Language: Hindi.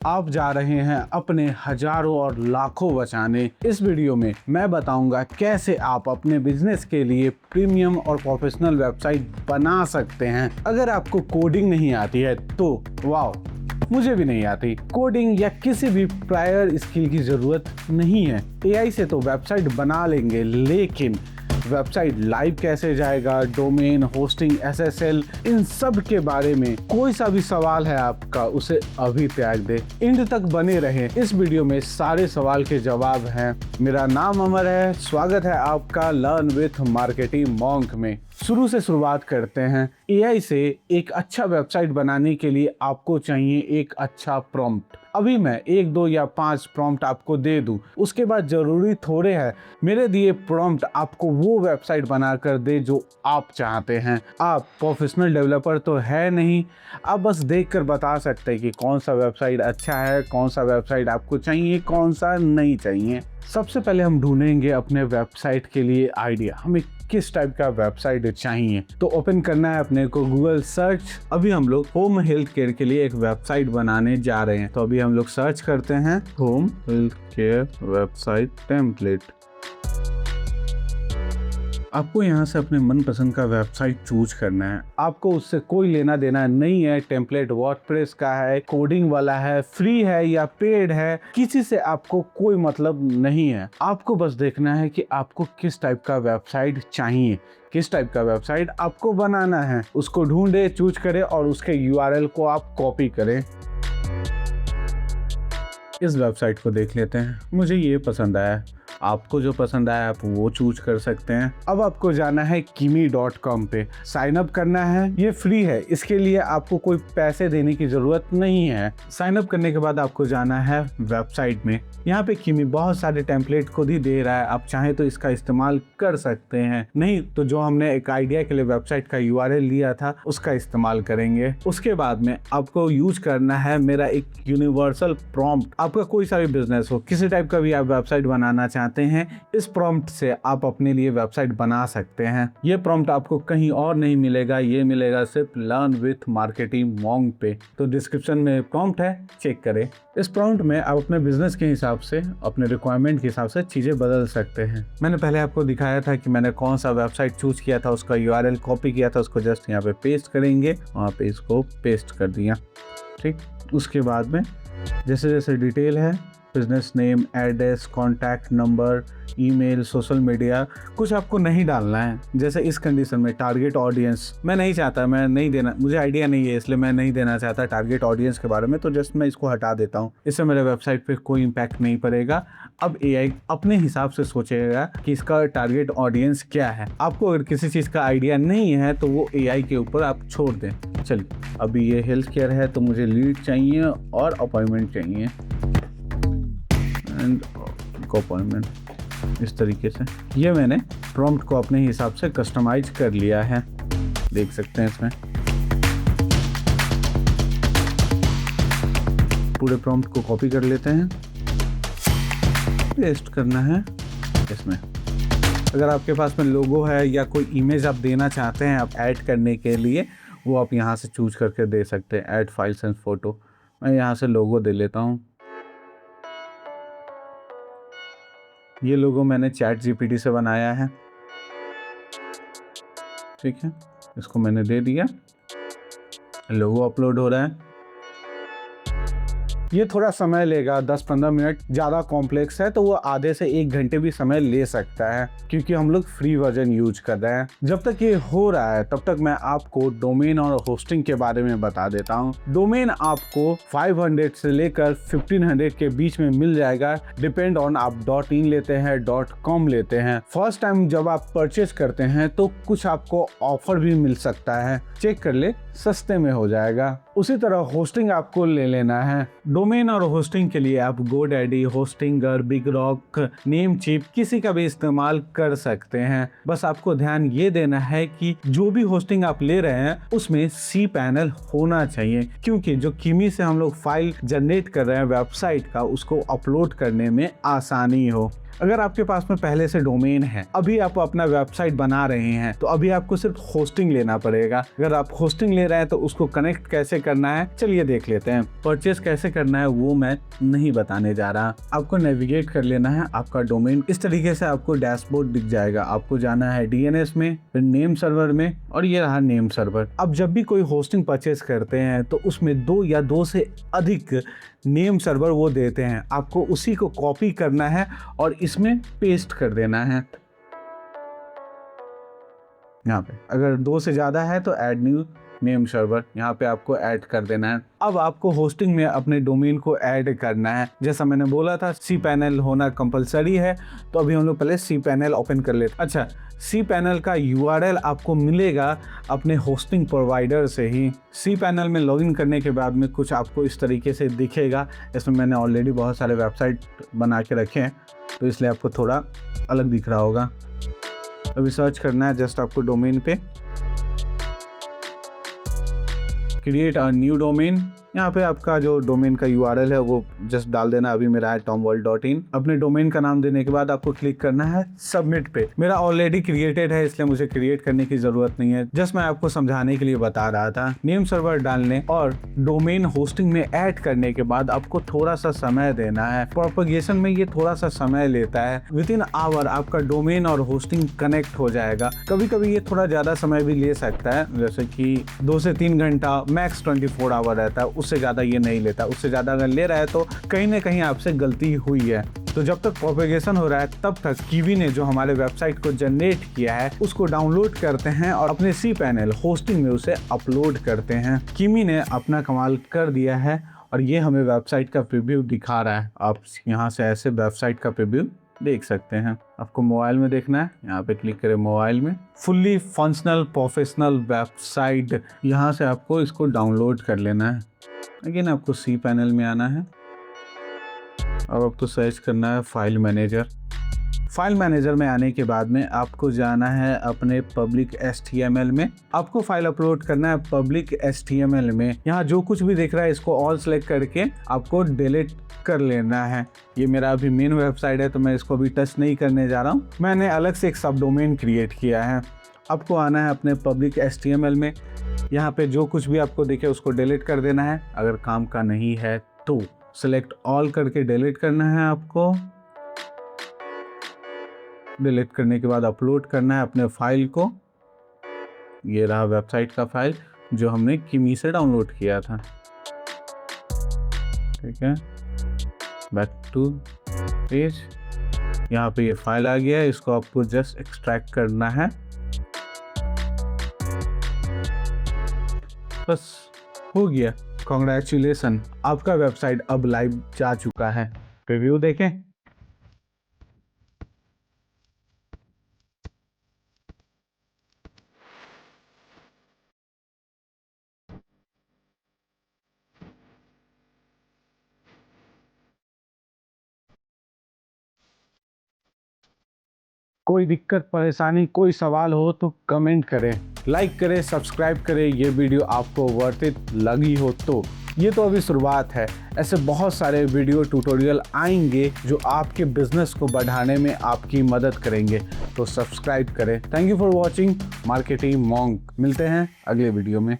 आप जा रहे हैं अपने हजारों और लाखों बचाने। इस वीडियो में मैं बताऊंगा कैसे आप अपने बिजनेस के लिए प्रीमियम और प्रोफेशनल वेबसाइट बना सकते हैं। अगर आपको कोडिंग नहीं आती है तो वाओ, मुझे भी नहीं आती। कोडिंग या किसी भी प्रायर स्किल की जरूरत नहीं है। एआई से तो वेबसाइट बना लेंगे, लेकिन वेबसाइट लाइव कैसे जाएगा, डोमेन, होस्टिंग, एसएसएल, इन सब के बारे में कोई सा भी सवाल है आपका, उसे अभी त्याग दे। एंड तक बने रहें, इस वीडियो में सारे सवाल के जवाब हैं। मेरा नाम अमर है, स्वागत है आपका लर्न विथ मार्केटिंग मॉन्क में। शुरू से शुरुआत करते हैं। एआई से एक अच्छा वेबसाइट बनाने के लिए आपको चाहिए एक अच्छा प्रॉम्प्ट। अभी मैं 1, 2 या 5 प्रॉम्प्ट आपको दे दूं, उसके बाद जरूरी थोड़े है मेरे दिए प्रॉम्प्ट आपको वो वेबसाइट बनाकर दे जो आप चाहते हैं। आप प्रोफेशनल डेवलपर तो है नहीं, आप बस देखकर बता सकते हैं कि कौन सा वेबसाइट अच्छा है, कौन सा वेबसाइट आपको चाहिए, कौन सा नहीं चाहिए। सबसे पहले हम ढूंढेंगे अपने वेबसाइट के लिए आइडिया, हमें किस टाइप का वेबसाइट चाहिए। तो ओपन करना है अपने को गूगल सर्च। अभी हम लोग होम हेल्थ केयर के लिए एक वेबसाइट बनाने जा रहे हैं, तो अभी हम लोग सर्च करते हैं home health care website template. आपको यहाँ से अपने मनपसंद का वेबसाइट चूज करना है। आपको उससे कोई लेना देना नहीं है। टेम्पलेट वर्डप्रेस का है, कोडिंग वाला है, फ्री है या पेड है, किसी से आपको कोई मतलब नहीं है। आपको बस देखना है कि आपको किस टाइप का वेबसाइट चाहिए, किस टाइप का वेबसाइट आपको बनाना है। उसको ढूंढे, चूज करें और उसके यूआरएल को आप कॉपी करें। इस वेबसाइट को देख लेते हैं, मुझे ये पसंद आया। आपको जो पसंद आया आप वो चूज कर सकते हैं। अब आपको जाना है kimi.com पे, साइन अप करना है। ये फ्री है, इसके लिए आपको कोई पैसे देने की जरूरत नहीं है। साइन अप करने के बाद आपको जाना है वेबसाइट में। यहाँ पे किमी बहुत सारे टेम्पलेट खुद ही दे रहा है, आप चाहें तो इसका इस्तेमाल कर सकते हैं, नहीं तो जो हमने एक आइडिया के लिए वेबसाइट का यूआरएल लिया था उसका इस्तेमाल करेंगे। उसके बाद में आपको यूज करना है मेरा एक यूनिवर्सल प्रॉम्प्ट। आपका कोई सा भी बिजनेस हो, किसी टाइप का भी आप वेबसाइट बनाना चाहते हैं, इस प्रॉम्प्ट से आप अपने लिए वेबसाइट बना सकते हैं। ये प्रॉम्प्ट आपको कहीं और नहीं मिलेगा, ये मिलेगा सिर्फ लर्न विथ मार्केटिंग मॉन्क पे। तो डिस्क्रिप्शन में प्रॉम्प्ट है, चेक करें। इस प्रॉम्प्ट में आप अपने बिजनेस के हिसाब से, अपने रिक्वायरमेंट के हिसाब से चीजें बदल सकते हैं। मैंने पहले आपको दिखाया था कि मैंने कौन सा वेबसाइट चूज किया था, उसका यूआरएल कॉपी किया था, उसको जस्ट यहाँ पे पेस्ट करेंगे, वहाँ पे इसको पेस्ट कर दिया। ठीक, उसके बाद में जैसे जैसे डिटेल है, business name, address, contact number, email, social media, कुछ आपको नहीं डालना है। जैसे इस कंडीशन में टारगेट ऑडियंस मैं नहीं चाहता, मैं नहीं देना, मुझे आइडिया नहीं है, इसलिए मैं नहीं देना चाहता टारगेट ऑडियंस के बारे में, तो जस्ट मैं इसको हटा देता हूँ। इससे मेरे वेबसाइट पे कोई इम्पैक्ट नहीं पड़ेगा। अब एआई अपने हिसाब से सोचेगा कि इसका टारगेट ऑडियंस क्या है। आपको अगर किसी चीज़ का आइडिया नहीं है तो वो एआई के ऊपर आप छोड़ दें। चलिए, अभी ये हेल्थ केयर है तो मुझे लीड चाहिए और अपॉइंटमेंट चाहिए एंड अपॉइंटमेंट। इस तरीके से ये मैंने प्रॉम्प्ट को अपने हिसाब से कस्टमाइज कर लिया है, देख सकते हैं। इसमें पूरे प्रॉम्प्ट को कॉपी कर लेते हैं, पेस्ट करना है इसमें। अगर आपके पास में लोगो है या कोई इमेज आप देना चाहते हैं आप ऐड करने के लिए, वो आप यहाँ से चूज करके दे सकते हैं। ऐड फाइल्स एंड फोटो, मैं यहाँ से लोगो दे लेता हूँ। ये लोगो मैंने चैट जीपीटी से बनाया है। ठीक है, इसको मैंने दे दिया, लोगो अपलोड हो रहा है। ये थोड़ा समय लेगा, 10-15 मिनट, ज़्यादा कॉम्प्लेक्स है तो वो आधे से 1 घंटे भी समय ले सकता है, क्योंकि हम लोग फ्री वर्जन यूज कर रहे हैं। जब तक ये हो रहा है तब तक मैं आपको डोमेन और होस्टिंग के बारे में बता देता हूँ। डोमेन आपको 500 से लेकर 1500 के बीच में मिल जाएगा, डिपेंड ऑन आप .in लेते हैं, .com लेते हैं। फर्स्ट टाइम जब आप परचेज करते हैं तो कुछ आपको ऑफर भी मिल सकता है, चेक कर ले, सस्ते में हो जाएगा। उसी तरह होस्टिंग आपको ले लेना है। डोमेन और होस्टिंग के लिए आप GoDaddy, Hostinger, big rock, Namecheap, किसी का भी इस्तेमाल कर सकते हैं। बस आपको ध्यान ये देना है कि जो भी होस्टिंग आप ले रहे हैं उसमें cPanel होना चाहिए, क्योंकि जो किमी से हम लोग फाइल जनरेट कर रहे हैं वेबसाइट का, उसको अपलोड करने में आसानी हो। अगर आपके पास में पहले से डोमेन है, अभी आप अपना वेबसाइट बना रहे हैं, तो अभी आपको सिर्फ होस्टिंग लेना पड़ेगा। अगर आप होस्टिंग ले रहे हैं तो उसको कनेक्ट कैसे करना है चलिए देख लेते हैं। परचेस कैसे करना है वो मैं नहीं बताने जा रहा। आपको नेविगेट कर लेना है आपका डोमेन। इस तरीके से आपको डैशबोर्ड दिख जाएगा। आपको जाना है DNS में, फिर नेम सर्वर में, और ये रहा नेम सर्वर। अब जब भी कोई होस्टिंग परचेस करते हैं तो उसमें 2 या 2 से अधिक नेम सर्वर वो देते हैं। आपको उसी को कॉपी करना है और इसमें पेस्ट कर देना है। यहाँ पे अगर 2 से ज़्यादा है तो ऐड न्यू नेम सर्वर, यहाँ पे आपको ऐड कर देना है। अब आपको होस्टिंग में अपने डोमेन को ऐड करना है। जैसा मैंने बोला था cPanel होना कंपलसरी है, तो अभी हम लोग पहले cPanel ओपन कर लेते हैं। अच्छा, cPanel का URL आपको मिलेगा अपने होस्टिंग प्रोवाइडर से ही। cPanel में लॉगिन करने के बाद में कुछ आपको इस तरीके से दिखेगा। इसमें मैंने ऑलरेडी बहुत सारे वेबसाइट बना के रखे हैं, तो इसलिए आपको थोड़ा अलग दिख रहा होगा। अभी सर्च करना है जस्ट आपको डोमेन पे, क्रिएट अ न्यू डोमेन। यहाँ पे आपका जो डोमेन का URL है वो जस्ट डाल देना। अभी मेरा है tomworld.in। अपने डोमेन का नाम देने के बाद आपको क्लिक करना है सबमिट पे। मेरा ऑलरेडी क्रिएटेड है इसलिए मुझे क्रिएट करने की जरूरत नहीं है, जस्ट मैं आपको समझाने के लिए बता रहा था। नेम सर्वर डालने और डोमेन होस्टिंग में ऐड करने के बाद आपको थोड़ा सा समय देना है। प्रोपगेशन में ये थोड़ा सा समय लेता है। विदिन आवर आपका डोमेन और होस्टिंग कनेक्ट हो जाएगा। कभी कभी ये थोड़ा ज्यादा समय भी ले सकता है, जैसे कि 2 से 3 घंटा, मैक्स 24 आवर रहता है। उससे ज़्यादा ये नहीं लेता। उससे ज़्यादा अगर ले रहा है तो कहीं ना कहीं आपसे गलती हुई है। तो जब तक प्रोपेगेशन हो रहा है तब तक कीवी ने जो हमारे वेबसाइट को जनरेट किया है उसको डाउनलोड करते हैं और अपने cPanel होस्टिंग में उसे अपलोड करते हैं। कीवी ने अपना कमाल कर दिया है और ये हमें वेबसाइट का प्रीव्यू दिखा रहा है। आप यहाँ से ऐसे वेबसाइट का प्रीव्यू देख सकते हैं। आपको मोबाइल में देखना है, यहाँ पे क्लिक करें मोबाइल में। फुल्ली फंक्शनल प्रोफेशनल वेबसाइट, यहाँ से आपको इसको डाउनलोड कर लेना है। अगेन आपको cPanel में आना है। अब आपको सर्च करना है फाइल मैनेजर। फाइल मैनेजर में आने के बाद में आपको जाना है अपने पब्लिक HTML में। आपको फाइल अपलोड करना है पब्लिक HTML में। यहाँ जो कुछ भी दिख रहा है इसको ऑल सेलेक्ट करके आपको डिलीट कर लेना है। ये मेरा अभी मेन वेबसाइट है तो मैं इसको अभी टच नहीं करने जा रहा हूँ। मैंने अलग से एक सब डोमेन क्रिएट किया है। आपको आना है अपने पब्लिक HTML में। यहाँ पे जो कुछ भी आपको दिखे उसको डिलीट कर देना है। अगर काम का नहीं है तो सेलेक्ट ऑल करके डिलीट करना है। आपको डिलीट करने के बाद अपलोड करना है अपने फाइल को। ये रहा वेबसाइट का फाइल जो हमने कीवी से डाउनलोड किया था। ठीक है, बैक टू पेज। यहाँ पे ये फाइल आ गया है, इसको आपको जस्ट एक्सट्रैक्ट करना है। बस हो गया। कॉन्ग्रेचुलेसन, आपका वेबसाइट अब लाइव जा चुका है। रिव्यू देखें। कोई दिक्कत परेशानी कोई सवाल हो तो कमेंट करें, लाइक करें, सब्सक्राइब करें। ये वीडियो आपको वर्थ इट लगी हो तो। ये तो अभी शुरुआत है, ऐसे बहुत सारे वीडियो ट्यूटोरियल आएंगे जो आपके बिजनेस को बढ़ाने में आपकी मदद करेंगे। तो सब्सक्राइब करें। Thank you for watching marketing monk. मिलते हैं अगले वीडियो में।